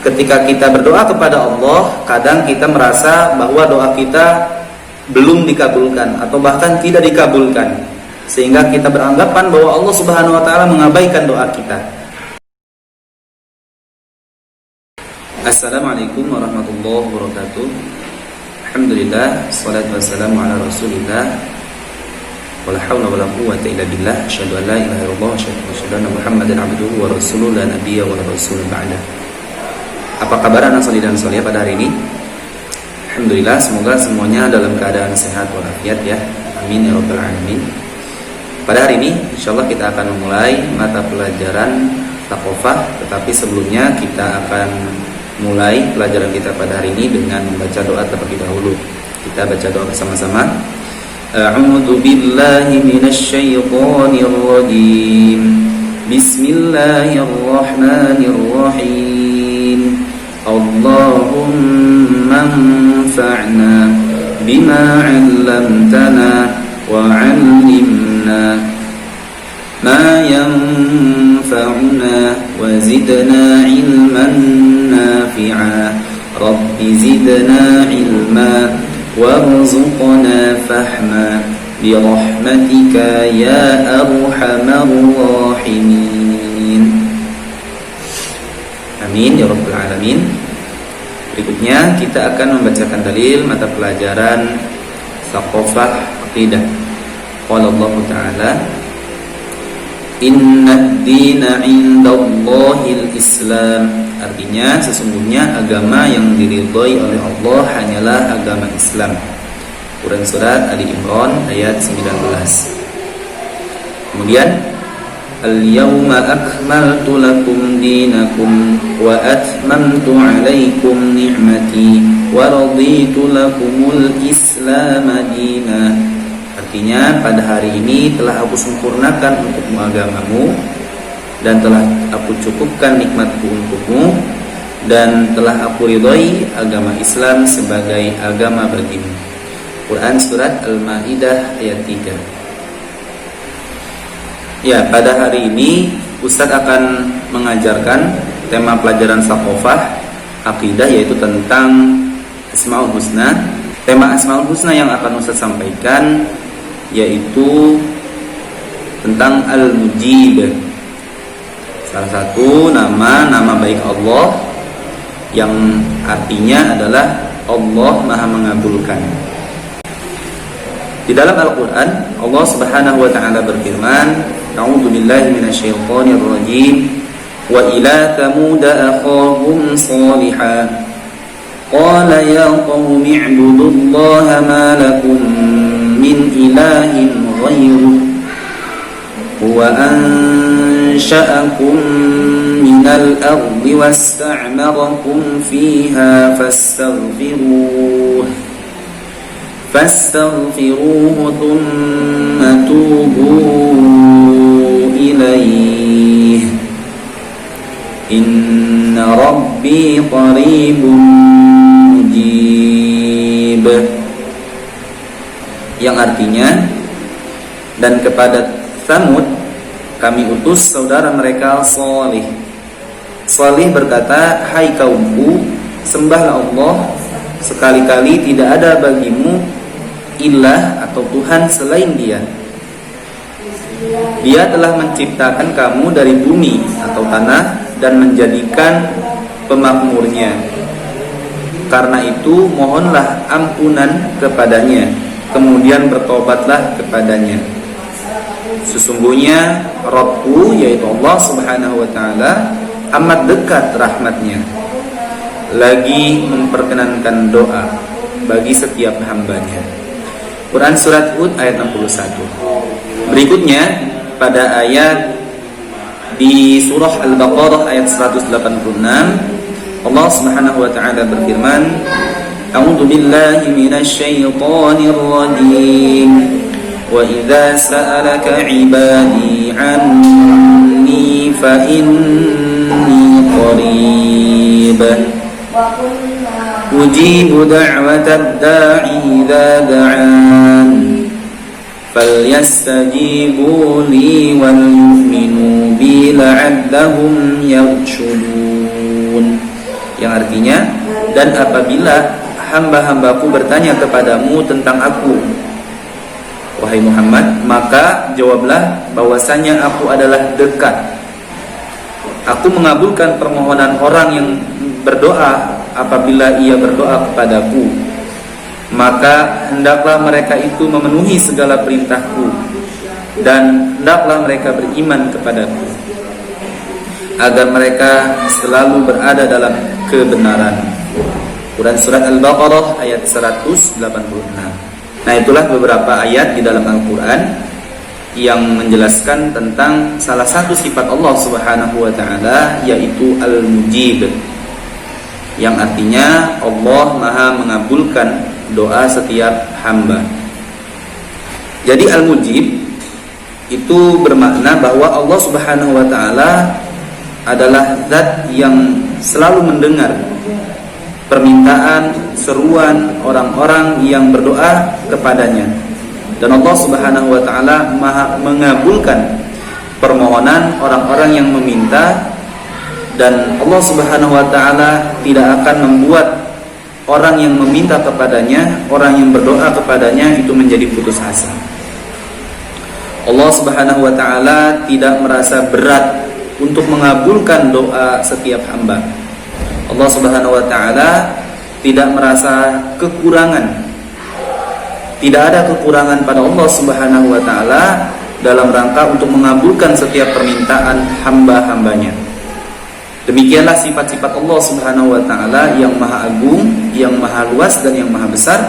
ketika kita berdoa kepada Allah, kadang kita merasa bahwa doa kita belum dikabulkan atau bahkan tidak dikabulkan, sehingga kita beranggapan bahwa Allah Subhanahu wa taala mengabaikan doa kita. Assalamualaikum warahmatullahi wabarakatuh. Alhamdulillah, salatu wassalamu ala Rasulillah. Wala haula wala quwwata illa billah. Asyhadu an la ilaha illallah wa asyhadu anna Muhammadan abduhu wa rasuluhu la nabiyya wa la rasul ba'da. Apa kabar anak solih dan solihah pada hari ini? Alhamdulillah, semoga semuanya dalam keadaan sehat walafiat ya. Amin ya rabbal alamin. Pada hari ini insyaallah kita akan memulai mata pelajaran Thaqafah, tetapi sebelumnya kita akan mulai pelajaran kita pada hari ini dengan membaca doa terlebih dahulu. Kita baca doa bersama-sama. A'udzu billahi minasy syaithanir rajim. Bismillahirrahmanirrahim. Allahumma anfa'na bima 'allamtana wa 'allimna ma yanfa'una wa zidna 'ilman nafi'a. Rabbi zidna 'ilma warzuqna fahma bi rahmatika ya arhamar rahimin. Amin ya rabbal alamin. Berikutnya kita akan membacakan dalil mata pelajaran Thaqafah Aqidah. Qala Allah Ta'ala, Inna ad-dina 'indallahil Islam. Artinya sesungguhnya agama yang diridhai oleh Allah hanyalah agama Islam. Quran surat Ali Imran ayat 19. Kemudian Al-yawma akmaltu lakum dinakum wa atmamtu 'alaikum ni'mati wa raditu lakumul Islam dina. Artinya pada hari ini telah aku sempurnakan untukmu agamamu dan telah aku cukupkan nikmatku untukmu dan telah aku ridhai agama Islam sebagai agama bagimu. Quran surat Al-Maidah ayat 3. Ya, pada hari ini Ustadz akan mengajarkan tema pelajaran Thaqafah Aqidah, yaitu tentang Asmaul Husna. Tema Asmaul Husna yang akan Ustadz sampaikan yaitu tentang Al-Mujib, salah satu nama baik Allah yang artinya adalah Allah Maha Mengabulkan. Di dalam Al-Quran Allah Subhanahu wa ta'ala berfirman, A'udzu billahi minasyaitonir rajim. Wa ila Thamud akhahum Shalihan. Qala ya qaumi i'budullaha ma lakum min ilahin ghairuh. Huwa ansha'akum minal ardi wasta'marakum fiha fastaghfiruhu thumma tubu ilaih inna rabbi qaribun mujib. Yang artinya, dan kepada Thamud kami utus saudara mereka Shalih. Shalih berkata, hai kaumku, sembahlah Allah, sekali-kali tidak ada bagimu ilah atau Tuhan selain Dia. Dia telah menciptakan kamu dari bumi atau tanah dan menjadikan pemakmurnya. Karena itu mohonlah ampunan kepadanya, kemudian bertobatlah kepadanya. Sesungguhnya Rabbku, yaitu Allah Subhanahu wa ta'ala, amat dekat rahmatnya, lagi memperkenankan doa bagi setiap hambanya. Quran surat Hud ayat 61. Berikutnya pada ayat di surah Al-Baqarah ayat 186 Allah Subhanahu wa ta'ala berfirman, A'udzu billahi minasy syaithanir rajim. Wa idza sa'alaka 'ibadi 'anni fa inni qarib ujibu da'watad da'i idza da'an falyastajibu li wal yu'minu bi la'allahum yarshudun. yang artinya, dan apabila hamba-hambaku bertanya kepadamu tentang aku, wahai Muhammad, maka jawablah bahwasanya aku adalah dekat. Aku mengabulkan permohonan orang yang berdoa apabila ia berdoa kepadaku, maka hendaklah mereka itu memenuhi segala perintahku, dan hendaklah mereka beriman kepadaku, agar mereka selalu berada dalam kebenaran. Quran Surat Al-Baqarah ayat 186. Nah, itulah beberapa ayat di dalam Al-Quran yang menjelaskan tentang salah satu sifat Allah Subhanahu wa ta'ala, yaitu Al-Mujib, yang artinya Allah Maha mengabulkan doa setiap hamba. Jadi Al-Mujib itu bermakna bahwa Allah Subhanahu wa ta'ala adalah zat yang selalu mendengar permintaan, seruan orang-orang yang berdoa kepadanya. Dan Allah Subhanahu wa ta'ala Maha mengabulkan permohonan orang-orang yang meminta, dan Allah Subhanahu wa ta'ala tidak akan membuat orang yang meminta kepadanya, orang yang berdoa kepadanya itu menjadi putus asa. Allah Subhanahu wa ta'ala tidak merasa berat untuk mengabulkan doa setiap hamba. Allah Subhanahu wa ta'ala tidak merasa kekurangan. Tidak ada kekurangan pada Allah Subhanahu wa ta'ala dalam rangka untuk mengabulkan setiap permintaan hamba-hambanya. Demikianlah sifat-sifat Allah Subhanahu wa ta'ala yang maha agung, yang maha luas, dan yang maha besar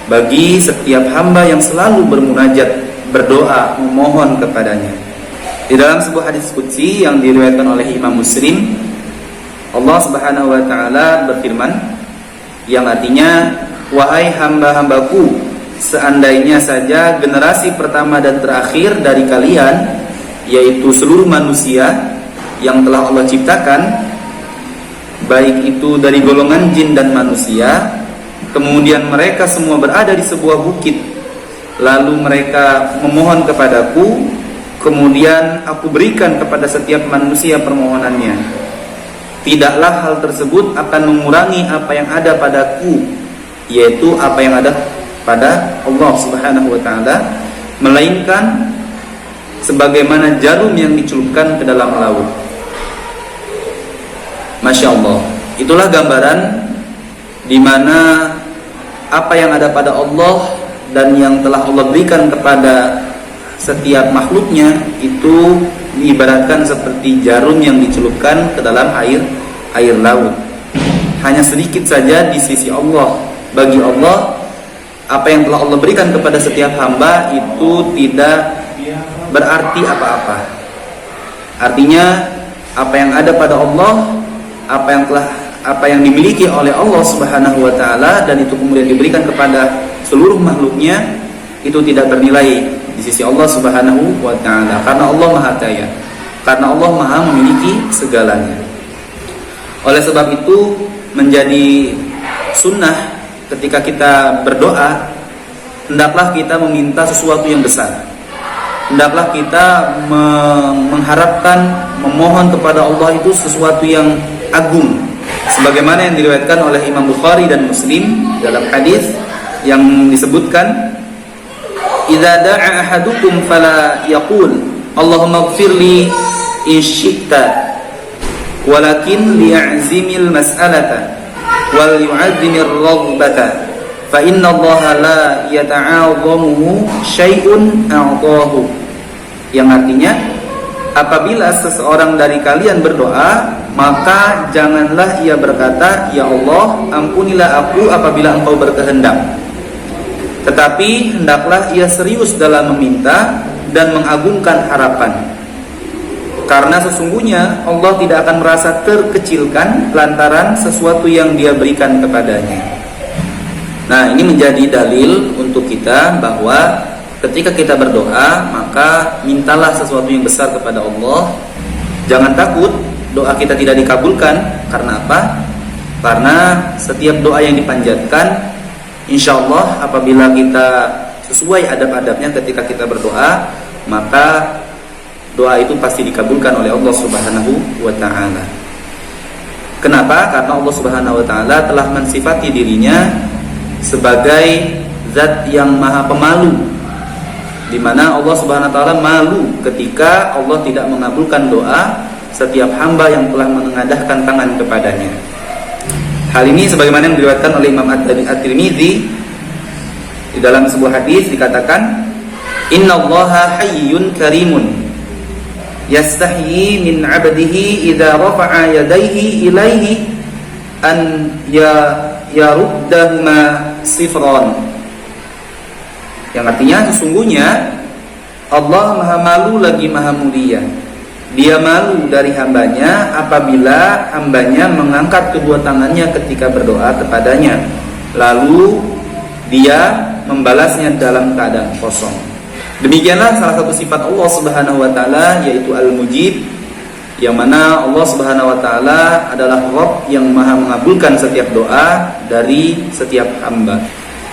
bagi setiap hamba yang selalu bermunajat, berdoa, memohon kepadanya. Di dalam sebuah hadis qudsi yang diriwayatkan oleh Imam Muslim, Allah Subhanahu wa ta'ala berfirman, yang artinya, wahai hamba-hambaku, seandainya saja generasi pertama dan terakhir dari kalian, yaitu seluruh manusia yang telah Allah ciptakan, baik itu dari golongan jin dan manusia, kemudian mereka semua berada di sebuah bukit, lalu mereka memohon kepadaku, kemudian aku berikan kepada setiap manusia permohonannya, tidaklah hal tersebut akan mengurangi apa yang ada padaku, yaitu apa yang ada pada Allah Subhanahu wa ta'ala, melainkan sebagaimana jarum yang dicelupkan ke dalam laut. Masya Allah. Itulah gambaran di mana apa yang ada pada Allah dan yang telah Allah berikan kepada setiap makhluknya itu diibaratkan seperti jarum yang dicelupkan ke dalam air laut. Hanya sedikit saja di sisi Allah. Bagi Allah, apa yang telah Allah berikan kepada setiap hamba itu tidak berarti apa-apa. Artinya, apa yang ada pada Allah, apa yang dimiliki oleh Allah Subhanahu wa ta'ala, dan itu kemudian diberikan kepada seluruh makhluknya, itu tidak bernilai di sisi Allah Subhanahu wa ta'ala, karena Allah Maha Kaya, karena Allah Maha memiliki segalanya. Oleh sebab itu, menjadi sunnah ketika kita berdoa, hendaklah kita meminta sesuatu yang besar. Hendaklah kita mengharapkan, memohon kepada Allah itu sesuatu yang agung, sebagaimana yang diriwayatkan oleh Imam Bukhari dan Muslim dalam hadis yang disebutkan, idza da'a ahadukum fala yaqul Allahumma ighfirli in syi'ta, walakin liya'zimil mas'alata wal yu'azzimir raghbata, fa inna Allah la yata'azamuhu syai'un a'tahu. Yang artinya, apabila seseorang dari kalian berdoa, maka janganlah ia berkata, ya Allah, ampunilah aku apabila engkau berkehendak, tetapi hendaklah ia serius dalam meminta dan mengagungkan harapan, karena sesungguhnya Allah tidak akan merasa terkecilkan lantaran sesuatu yang Dia berikan kepadanya. Nah, ini menjadi dalil untuk kita bahwa ketika kita berdoa, maka mintalah sesuatu yang besar kepada Allah. Jangan takut doa kita tidak dikabulkan. Karena apa? Karena setiap doa yang dipanjatkan, insya Allah apabila kita sesuai adab-adabnya ketika kita berdoa, maka doa itu pasti dikabulkan oleh Allah Subhanahu wa ta'ala. Kenapa? Karena Allah Subhanahu wa taala telah mensifati dirinya sebagai zat yang maha pemalu, di mana Allah Subhanahu wa taala malu ketika Allah tidak mengabulkan doa setiap hamba yang telah menengadahkan tangan kepadanya. Hal ini sebagaimana yang diriwayatkan oleh Imam At-Tirmidzi di dalam sebuah hadis dikatakan, "Innallaha hayyun karimun yastahyi min 'abdihi idza rafa'a yadayhi ilaihi an yaruddahuma sifran." Yang artinya sesungguhnya Allah maha malu lagi maha mulia. Dia malu dari hambanya apabila hambanya mengangkat kedua tangannya ketika berdoa kepadanya, lalu dia membalasnya dalam keadaan kosong. Demikianlah salah satu sifat Allah Subhanahu wa taala, yaitu Al-Mujib, yang mana Allah Subhanahu wa taala adalah Rabb yang maha mengabulkan setiap doa dari setiap hamba.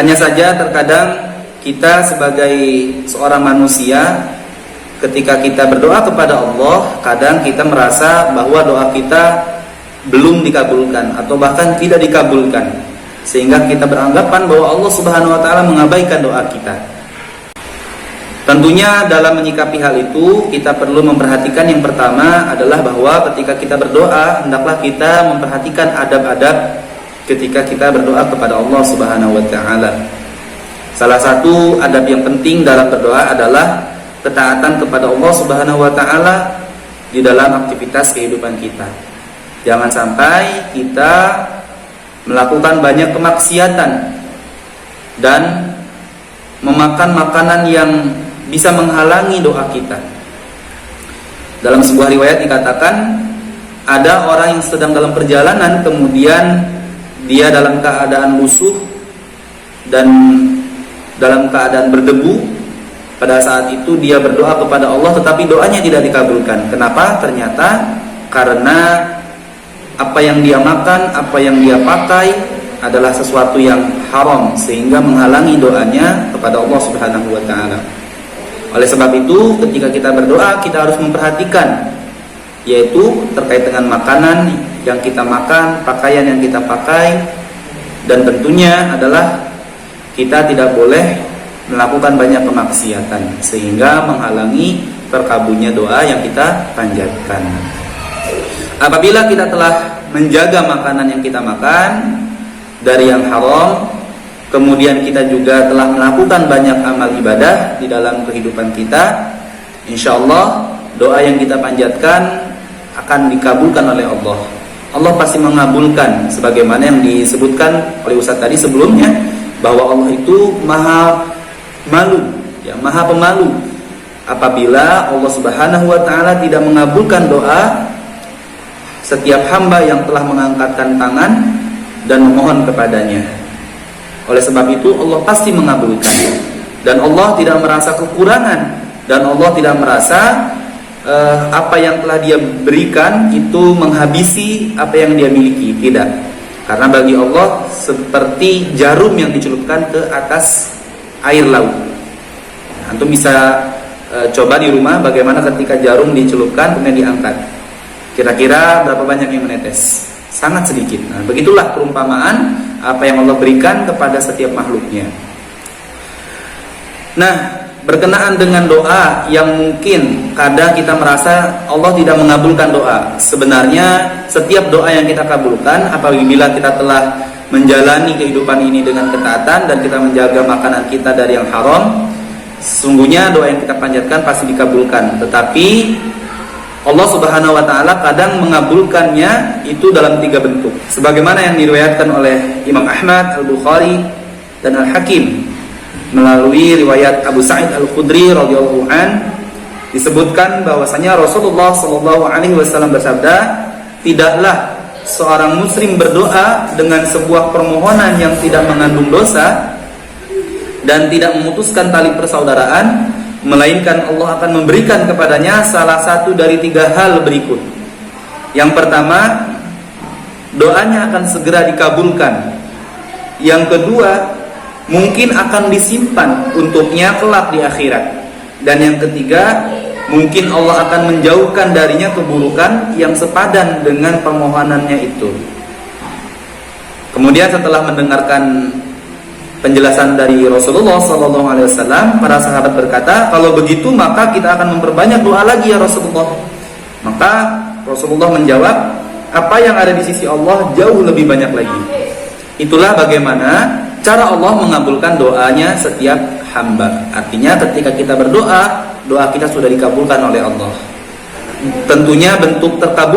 Hanya saja terkadang kita sebagai seorang manusia, ketika kita berdoa kepada Allah, kadang kita merasa bahwa doa kita belum dikabulkan atau bahkan tidak dikabulkan, sehingga kita beranggapan bahwa Allah Subhanahu wa taala mengabaikan doa kita. Tentunya dalam menyikapi hal itu kita perlu memperhatikan, yang pertama adalah bahwa ketika kita berdoa hendaklah kita memperhatikan adab-adab ketika kita berdoa kepada Allah Subhanahu wa taala. Salah satu adab yang penting dalam berdoa adalah ketaatan kepada Allah Subhanahu wa taala di dalam aktivitas kehidupan kita. Jangan sampai kita melakukan banyak kemaksiatan dan memakan makanan yang bisa menghalangi doa kita. Dalam sebuah riwayat dikatakan, ada orang yang sedang dalam perjalanan, kemudian dia dalam keadaan lusuh dan dalam keadaan berdebu. Pada saat itu dia berdoa kepada Allah, tetapi doanya tidak dikabulkan. Kenapa? Ternyata karena apa yang dia makan, apa yang dia pakai adalah sesuatu yang haram, sehingga menghalangi doanya kepada Allah Subhanahu wa taala. Oleh sebab itu, ketika kita berdoa, kita harus memperhatikan, yaitu terkait dengan makanan yang kita makan, pakaian yang kita pakai, dan tentunya adalah kita tidak boleh melakukan banyak kemaksiatan sehingga menghalangi terkabulnya doa yang kita panjatkan. Apabila kita telah menjaga makanan yang kita makan dari yang haram, kemudian kita juga telah melakukan banyak amal ibadah di dalam kehidupan kita, insyaallah doa yang kita panjatkan akan dikabulkan oleh Allah. Allah pasti mengabulkan, sebagaimana yang disebutkan oleh Ustaz tadi sebelumnya, bahwa Allah itu maha malu, ya, maha pemalu. Apabila Allah Subhanahu wa taala tidak mengabulkan doa setiap hamba yang telah mengangkatkan tangan dan memohon kepadanya. Oleh sebab itu Allah pasti mengabulkan, dan Allah tidak merasa kekurangan, dan Allah tidak merasa apa yang telah dia berikan itu menghabisi apa yang dia miliki. Tidak, karena bagi Allah seperti jarum yang dicelupkan ke atas air laut. Antum bisa coba di rumah bagaimana ketika jarum dicelupkan kemudian diangkat. Kira-kira berapa banyak yang menetes? Sangat sedikit. Nah, begitulah perumpamaan apa yang Allah berikan kepada setiap makhluknya. Nah, berkenaan dengan doa yang mungkin kadang kita merasa Allah tidak mengabulkan doa. Sebenarnya setiap doa yang kita kabulkan apabila kita telah menjalani kehidupan ini dengan ketaatan dan kita menjaga makanan kita dari yang haram, sesungguhnya doa yang kita panjatkan pasti dikabulkan. Tetapi Allah Subhanahu wa taala kadang mengabulkannya itu dalam 3 bentuk. Sebagaimana yang diriwayatkan oleh Imam Ahmad, Al-Bukhari dan Al-Hakim melalui riwayat Abu Sa'id Al-Khudri radhiyallahu an, disebutkan bahwasanya Rasulullah sallallahu alaihi wasallam bersabda, "Tidaklah seorang muslim berdoa dengan sebuah permohonan yang tidak mengandung dosa dan tidak memutuskan tali persaudaraan, melainkan Allah akan memberikan kepadanya salah satu dari 3 hal berikut. Yang pertama, doanya akan segera dikabulkan. Yang kedua, mungkin akan disimpan untuknya kelak di akhirat. Dan yang ketiga, mungkin Allah akan menjauhkan darinya keburukan yang sepadan dengan permohonannya itu. Kemudian setelah mendengarkan penjelasan dari Rasulullah SAW, para sahabat berkata, kalau begitu maka kita akan memperbanyak doa lagi ya Rasulullah. Maka Rasulullah menjawab, apa yang ada di sisi Allah jauh lebih banyak lagi. Itulah bagaimana cara Allah mengabulkan doanya setiap hamba. Artinya ketika kita berdoa, doa kita sudah dikabulkan oleh Allah. Tentunya bentuk terkabul